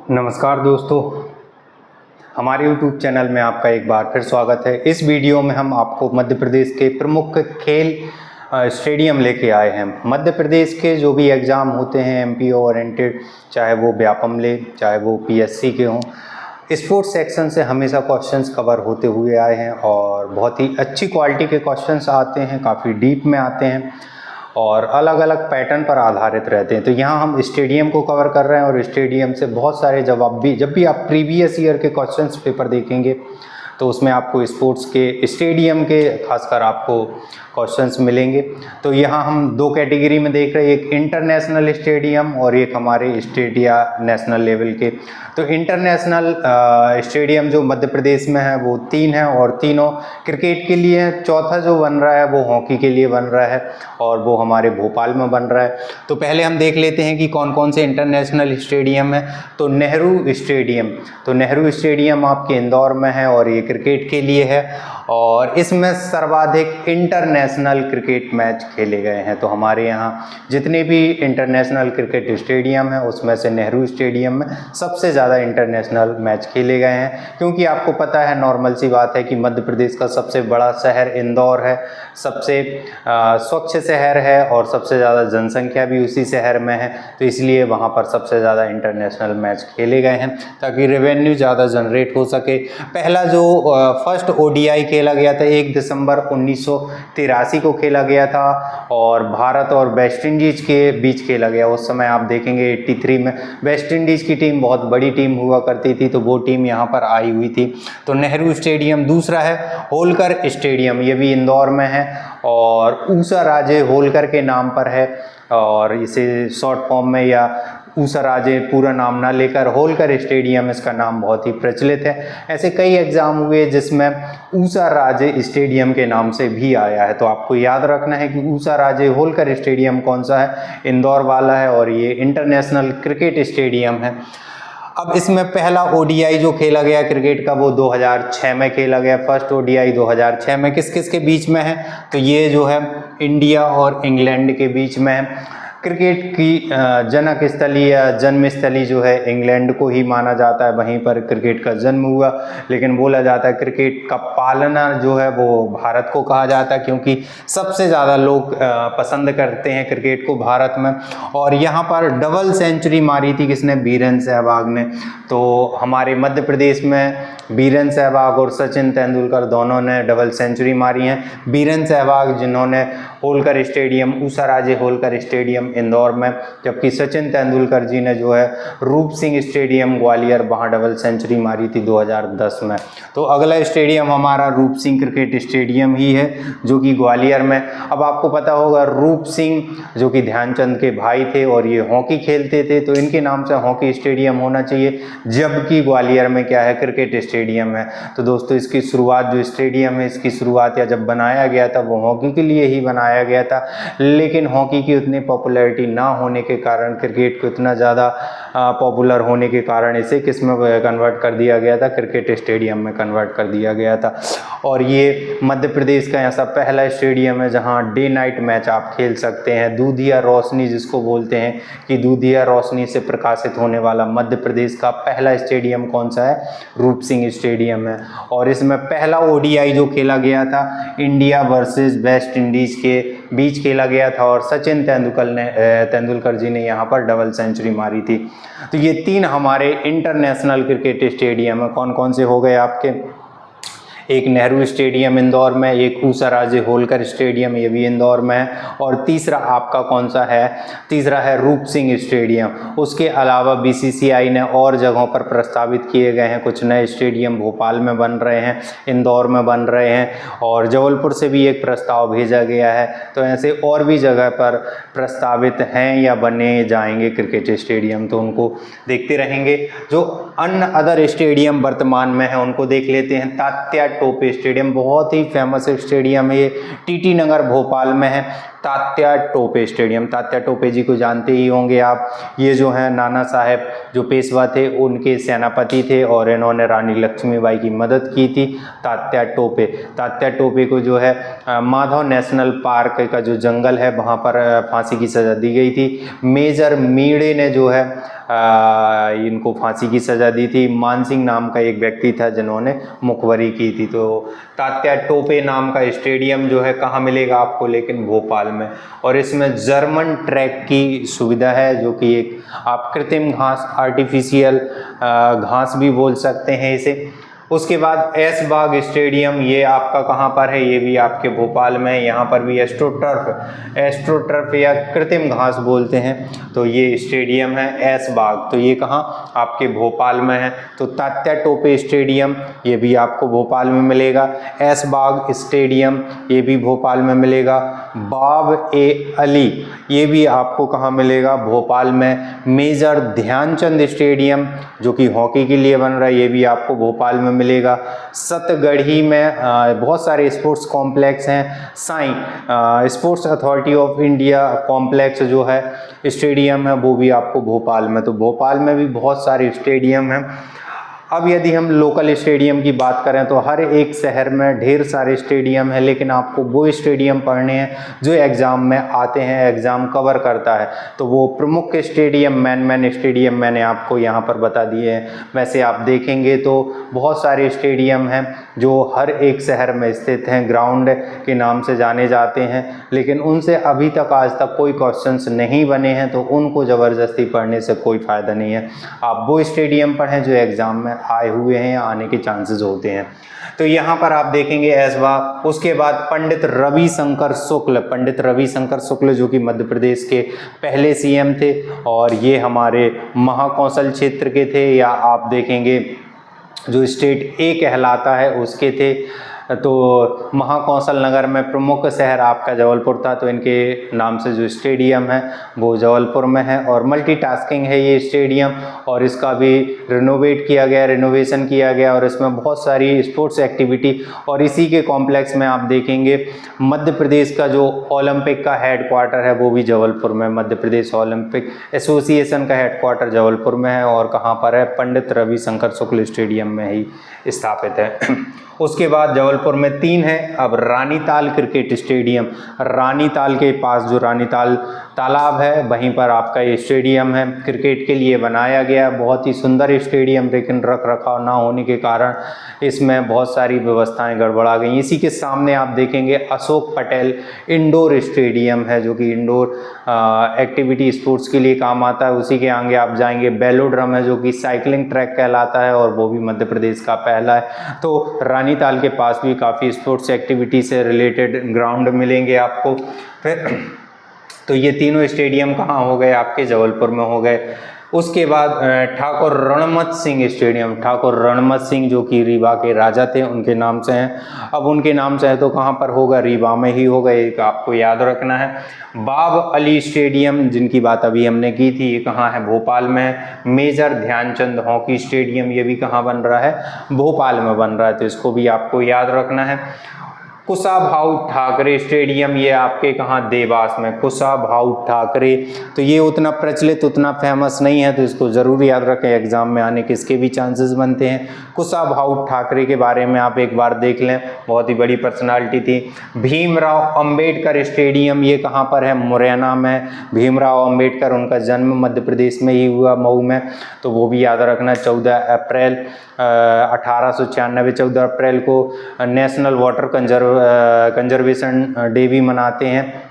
नमस्कार दोस्तों, हमारे YouTube चैनल में आपका एक बार फिर स्वागत है। इस वीडियो में हम आपको मध्य प्रदेश के प्रमुख खेल स्टेडियम लेके आए हैं। मध्य प्रदेश के जो भी एग्ज़ाम होते हैं एमपी ओरिएंटेड, चाहे वो व्यापम ले चाहे वो पीएससी के हों, स्पोर्ट्स सेक्शन से हमेशा क्वेश्चंस कवर होते हुए आए हैं और बहुत ही अच्छी क्वालिटी के क्वेश्चंस आते हैं, काफ़ी डीप में आते हैं और अलग अलग पैटर्न पर आधारित रहते हैं। तो यहाँ हम स्टेडियम को कवर कर रहे हैं और स्टेडियम से बहुत सारे जवाब भी, जब भी आप प्रीवियस ईयर के क्वेश्चंस पेपर देखेंगे तो उसमें आपको स्पोर्ट्स के स्टेडियम के खासकर आपको क्वेश्चंस मिलेंगे। तो यहाँ हम दो कैटेगरी में देख रहे हैं, एक इंटरनेशनल स्टेडियम और एक हमारे स्टेडिया नेशनल लेवल के। तो इंटरनेशनल स्टेडियम जो मध्य प्रदेश में है वो 3 है और तीनों क्रिकेट के लिए है। चौथा जो बन रहा है वो हॉकी के लिए बन रहा है और वो हमारे भोपाल में बन रहा है। तो पहले हम देख लेते हैं कि कौन कौन से इंटरनेशनल स्टेडियम है। तो नेहरू स्टेडियम आपके इंदौर में है और ये क्रिकेट के लिए है और इसमें सर्वाधिक इंटरनेशनल क्रिकेट मैच खेले गए हैं। तो हमारे यहाँ जितने भी इंटरनेशनल क्रिकेट स्टेडियम है उसमें से नेहरू स्टेडियम में सबसे ज़्यादा इंटरनेशनल मैच खेले गए हैं, क्योंकि आपको पता है, नॉर्मल सी बात है कि मध्य प्रदेश का सबसे बड़ा शहर इंदौर है, सबसे स्वच्छ शहर है और सबसे ज़्यादा जनसंख्या भी उसी शहर में है। तो इसलिए वहाँ पर सबसे ज़्यादा इंटरनेशनल मैच खेले गए हैं ताकि रेवेन्यू ज़्यादा जनरेट हो सके। पहला जो फर्स्ट ओडीआई खेला गया था 1 दिसंबर 1983 को खेला गया था और भारत और वेस्ट इंडीज के बीच खेला गया। उस समय आप देखेंगे 83 में वेस्ट इंडीज की टीम बहुत बड़ी टीम हुआ करती थी, तो वो टीम यहाँ पर आई हुई थी। तो नेहरू स्टेडियम। दूसरा है होलकर स्टेडियम, ये भी इंदौर में है और ऊषा राजे होलकर के नाम पर है और इसे शॉर्ट फॉर्म में या ऊषा राजे पूरा नाम ना लेकर होलकर स्टेडियम इसका नाम बहुत ही प्रचलित है। ऐसे कई एग्जाम हुए जिसमें ऊषा राजे स्टेडियम के नाम से भी आया है। तो आपको याद रखना है कि ऊषा राजे होलकर स्टेडियम कौन सा है, इंदौर वाला है और ये इंटरनेशनल क्रिकेट स्टेडियम है। अब इसमें पहला ओडीआई जो खेला गया क्रिकेट का वो 2006 में खेला गया। फर्स्ट ओडीआई 2006 में किस किस के बीच में है, तो ये जो है इंडिया और इंग्लैंड के बीच में है। क्रिकेट की जनक स्थली या जन्मस्थली जो है इंग्लैंड को ही माना जाता है, वहीं पर क्रिकेट का जन्म हुआ। लेकिन बोला जाता है क्रिकेट का पालना जो है वो भारत को कहा जाता है, क्योंकि सबसे ज़्यादा लोग पसंद करते हैं क्रिकेट को भारत में। और यहाँ पर डबल सेंचुरी मारी थी किसने, वीरेंद्र सहवाग ने। तो हमारे मध्य प्रदेश में वीरेंद्र सहवाग और सचिन तेंदुलकर दोनों ने डबल सेंचुरी मारी हैं। वीरेंद्र सहवाग जिन्होंने होलकर स्टेडियम, ऊषा राजे होलकर स्टेडियम इंदौर में, जबकि सचिन तेंदुलकर जी ने जो है रूप सिंह स्टेडियम ग्वालियर, वहाँ डबल सेंचुरी मारी थी 2010 में। तो अगला स्टेडियम हमारा रूप सिंह क्रिकेट स्टेडियम ही है जो कि ग्वालियर में। अब आपको पता होगा रूप सिंह जो कि ध्यानचंद के भाई थे और ये हॉकी खेलते थे, तो इनके नाम से हॉकी स्टेडियम होना चाहिए, जबकि ग्वालियर में क्या है, क्रिकेट स्टेडियम है। तो दोस्तों इसकी शुरुआत, जो स्टेडियम है इसकी शुरुआत या जब बनाया गया था वो हॉकी के लिए ही बनाया गया था, लेकिन हॉकी की उतनी पॉपुलैरिटी ना होने के कारण, क्रिकेट को इतना ज़्यादा पॉपुलर होने के कारण इसे किस में कन्वर्ट कर दिया गया था, क्रिकेट स्टेडियम में कन्वर्ट कर दिया गया था। और ये मध्य प्रदेश का ऐसा पहला स्टेडियम है जहां डे नाइट मैच आप खेल सकते हैं। दूधिया रोशनी जिसको बोलते हैं, कि दूधिया रोशनी से प्रकाशित होने वाला मध्य प्रदेश का पहला स्टेडियम कौन सा है, रूप सिंह स्टेडियम है। और इसमें पहला ओडीआई जो खेला गया था इंडिया वर्सेस वेस्ट इंडीज के बीच खेला गया था और सचिन तेंदुलकर जी ने यहाँ पर डबल सेंचुरी मारी थी। तो ये 3 हमारे इंटरनेशनल क्रिकेट स्टेडियम है। कौन कौन से हो गए आपके, एक नेहरू स्टेडियम इंदौर में, एक ऊषा राजे होलकर स्टेडियम ये भी इंदौर में है, और तीसरा आपका कौन सा है, तीसरा है रूप सिंह स्टेडियम। उसके अलावा बीसीसीआई ने और जगहों पर प्रस्तावित किए गए हैं, कुछ नए स्टेडियम भोपाल में बन रहे हैं, इंदौर में बन रहे हैं और जबलपुर से भी एक प्रस्ताव भेजा गया है। तो ऐसे और भी जगह पर प्रस्तावित हैं या बने जाएंगे क्रिकेट स्टेडियम, तो उनको देखते रहेंगे। जो अन्य अदर स्टेडियम वर्तमान में है उनको देख लेते हैं। तात्या टोपे स्टेडियम बहुत ही फेमस स्टेडियम है, ये टीटी नगर भोपाल में है। तात्या टोपे स्टेडियम। तात्या टोपे जी को जानते ही होंगे आप, ये जो है नाना साहेब जो पेशवा थे उनके सेनापति थे और इन्होंने रानी लक्ष्मीबाई की मदद की थी। तात्या टोपे, तात्या टोपे को जो है माधव नेशनल पार्क का जो जंगल है वहाँ पर फांसी की सज़ा दी गई थी। मेजर मीड़े ने जो है इनको फांसी की सज़ा दी थी। मानसिंह नाम का एक व्यक्ति था जिन्होंने मुखबरी की थी। तो तात्या टोपे नाम का स्टेडियम जो है कहाँ मिलेगा आपको, लेकिन भोपाल में, और इसमें जर्मन ट्रैक की सुविधा है जो कि एक आप कृत्रिम घास, आर्टिफिशियल घास भी बोल सकते हैं इसे। उसके बाद ऐशबाग स्टेडियम, ये आपका कहाँ पर है, ये भी आपके भोपाल में। यहाँ पर भी एस्ट्रोटर्फ या कृत्रिम घास बोलते हैं, तो ये स्टेडियम है ऐशबाग, तो ये कहाँ आपके भोपाल में है। तो तात्या टोपे स्टेडियम ये भी आपको भोपाल में मिलेगा। ऐशबाग स्टेडियम ये भी भोपाल में मिलेगा। बाब ए अली ये भी आपको कहाँ मिलेगा, भोपाल में। मेजर ध्यानचंद स्टेडियम जो कि हॉकी के लिए बन रहा है, ये भी आपको भोपाल में मिलेगा। सतगढ़ी में बहुत सारे स्पोर्ट्स कॉम्प्लेक्स हैं। Sai sports authority of India complex जो है स्टेडियम है वो भी आपको भोपाल में। तो भोपाल में भी बहुत सारे स्टेडियम हैं। अब यदि हम लोकल स्टेडियम की बात करें तो हर एक शहर में ढेर सारे स्टेडियम हैं, लेकिन आपको वो स्टेडियम पढ़ने हैं जो एग्ज़ाम में आते हैं, एग्ज़ाम कवर करता है। तो वो प्रमुख स्टेडियम, मैन स्टेडियम मैंने आपको यहाँ पर बता दिए हैं। वैसे आप देखेंगे तो बहुत सारे स्टेडियम हैं जो हर एक शहर में स्थित हैं, ग्राउंड के नाम से जाने जाते हैं, लेकिन उनसे अभी तक आज तक कोई क्वेश्चंस नहीं बने हैं, तो उनको ज़बरदस्ती पढ़ने से कोई फ़ायदा नहीं है। आप वो स्टेडियम पढ़ें जो एग्ज़ाम में आए हुए हैं या आने के चांसेस होते हैं। तो यहाँ पर आप देखेंगे ऐशबाग। उसके बाद पंडित रविशंकर शुक्ल जो कि मध्य प्रदेश के पहले सीएम थे और ये हमारे महाकौशल क्षेत्र के थे, या आप देखेंगे जो स्टेट ए कहलाता है उसके थे। तो महाकौशल नगर में प्रमुख शहर आपका जबलपुर था, तो इनके नाम से जो स्टेडियम है वो जबलपुर में है। और मल्टीटास्किंग है ये स्टेडियम, और इसका भी रिनोवेशन किया गया और इसमें बहुत सारी स्पोर्ट्स एक्टिविटी। और इसी के कॉम्प्लेक्स में आप देखेंगे मध्य प्रदेश का जो ओलंपिक का हेडक्वार्टर है वो भी जबलपुर में। मध्य प्रदेश ओलंपिक एसोसिएशन का हेडक्वार्टर जबलपुर में है, और कहाँ पर है, पंडित रविशंकर शुक्ल स्टेडियम में ही स्थापित है। उसके बाद जबलपुर में 3 है। अब रानीताल क्रिकेट स्टेडियम, रानीताल के पास जो रानीताल तालाब है वहीं पर आपका ये स्टेडियम है, क्रिकेट के लिए बनाया गया। बहुत ही सुंदर स्टेडियम, लेकिन रख रखाव ना होने के कारण इसमें बहुत सारी व्यवस्थाएं गड़बड़ा गई। इसी के सामने आप देखेंगे अशोक पटेल इंडोर स्टेडियम है जो कि इंडोर एक्टिविटी स्पोर्ट्स के लिए काम आता है। उसी के आगे आप जाएंगे बेलोड्रम है जो कि साइकिलिंग ट्रैक कहलाता है और वो भी मध्य प्रदेश का पहला है। तो रानीताल के पास भी काफ़ी स्पोर्ट्स एक्टिविटी से रिलेटेड ग्राउंड मिलेंगे आपको। फिर तो ये तीनों स्टेडियम कहाँ हो गए, आपके जबलपुर में हो गए। उसके बाद ठाकुर रणमत सिंह स्टेडियम, ठाकुर रणमत सिंह जो कि रीवा के राजा थे उनके नाम से हैं। अब उनके नाम से है तो कहाँ पर होगा, रीवा में ही होगा, एक आपको याद रखना है। बाब अली स्टेडियम जिनकी बात अभी हमने की थी, ये कहाँ है, भोपाल में है। मेजर ध्यानचंद हॉकी स्टेडियम ये भी कहाँ बन रहा है, भोपाल में बन रहा है, तो इसको भी आपको याद रखना है। कुशाभाऊ ठाकरे स्टेडियम ये आपके कहाँ, देवास में, कुशाभाऊ ठाकरे। तो ये उतना प्रचलित, उतना फेमस नहीं है, तो इसको ज़रूर याद रखें, एग्जाम में आने के इसके भी चांसेस बनते हैं। कुशाभाऊ ठाकरे के बारे में आप एक बार देख लें, बहुत ही बड़ी पर्सनालिटी थी। भीमराव अंबेडकर स्टेडियम ये कहाँ पर है, मुरैना में। भीमराव अंबेडकर, उनका जन्म मध्य प्रदेश में ही हुआ, मऊ में, तो वो भी याद रखना। 14 अप्रैल 1896, 14 अप्रैल को नेशनल वाटर कंजर्वेशन डे भी मनाते हैं।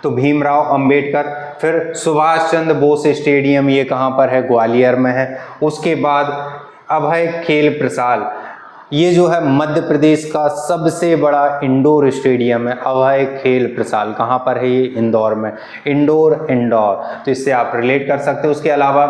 तो भीमराव अंबेडकर। फिर सुभाष चंद्र बोस स्टेडियम ये कहाँ पर है, ग्वालियर में है। उसके बाद अभय खेल प्रसाद, ये जो है मध्य प्रदेश का सबसे बड़ा इंडोर स्टेडियम है। अभय खेल प्रसाद कहाँ पर है, ये इंदौर में, इंडोर, तो इससे आप रिलेट कर सकते हो। उसके अलावा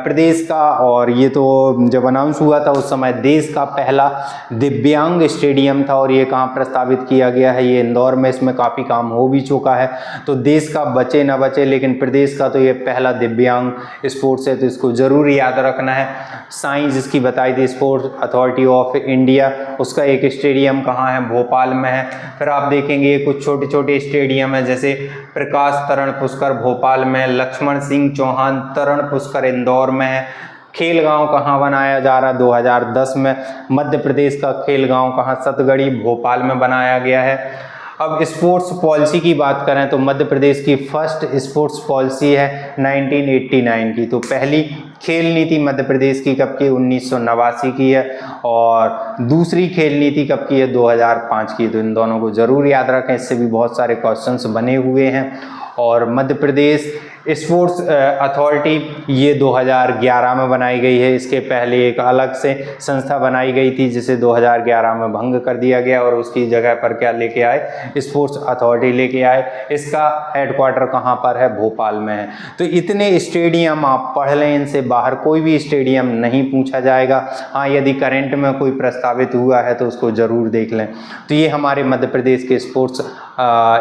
प्रदेश का, और ये तो जब अनाउंस हुआ था उस समय देश का पहला दिव्यांग स्टेडियम था, और ये कहाँ प्रस्तावित किया गया है, ये इंदौर में। इसमें काफ़ी काम हो भी चुका है, तो देश का बचे ना बचे, लेकिन प्रदेश का तो ये पहला दिव्यांग स्पोर्ट्स है, तो इसको ज़रूर याद रखना है। साइंस जिसकी बताई थी, स्पोर्ट्स अथॉरिटी ऑफ इंडिया, उसका एक स्टेडियम कहाँ है, भोपाल में है। फिर आप देखेंगे कुछ छोटे छोटे स्टेडियम है, जैसे प्रकाश तरण पुष्कर भोपाल में, लक्ष्मण सिंह चौहान तरण पुष्कर इंदौर में है। खेल गांव कहाँ बनाया जा रहा है, 2010 में मध्य प्रदेश का खेल गांव कहाँ, सतगढ़ी भोपाल में बनाया गया है। अब स्पोर्ट्स पॉलिसी की बात करें तो मध्य प्रदेश की फर्स्ट स्पोर्ट्स पॉलिसी है 1989 की। तो पहली खेल नीति मध्य प्रदेश की कब की, 1989 की है, और दूसरी खेल नीति कब की है, 2005 की। तो इन दोनों को जरूर याद रखें, इससे भी बहुत सारे क्वेश्चंस बने हुए हैं। और मध्य प्रदेश स्पोर्ट्स अथॉरिटी ये 2011 में बनाई गई है। इसके पहले एक अलग से संस्था बनाई गई थी जिसे 2011 में भंग कर दिया गया और उसकी जगह पर क्या लेके आए, स्पोर्ट्स अथॉरिटी लेके आए। इसका हेडक्वार्टर कहाँ पर है, भोपाल में है। तो इतने स्टेडियम आप पढ़ लें, इनसे बाहर कोई भी स्टेडियम नहीं पूछा जाएगा। हाँ, यदि करंट में कोई प्रस्तावित हुआ है तो उसको ज़रूर देख लें। तो ये हमारे मध्य प्रदेश के स्पोर्ट्स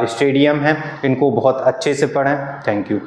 स्टेडियम हैं, इनको बहुत अच्छे से पढ़ें। Thank you.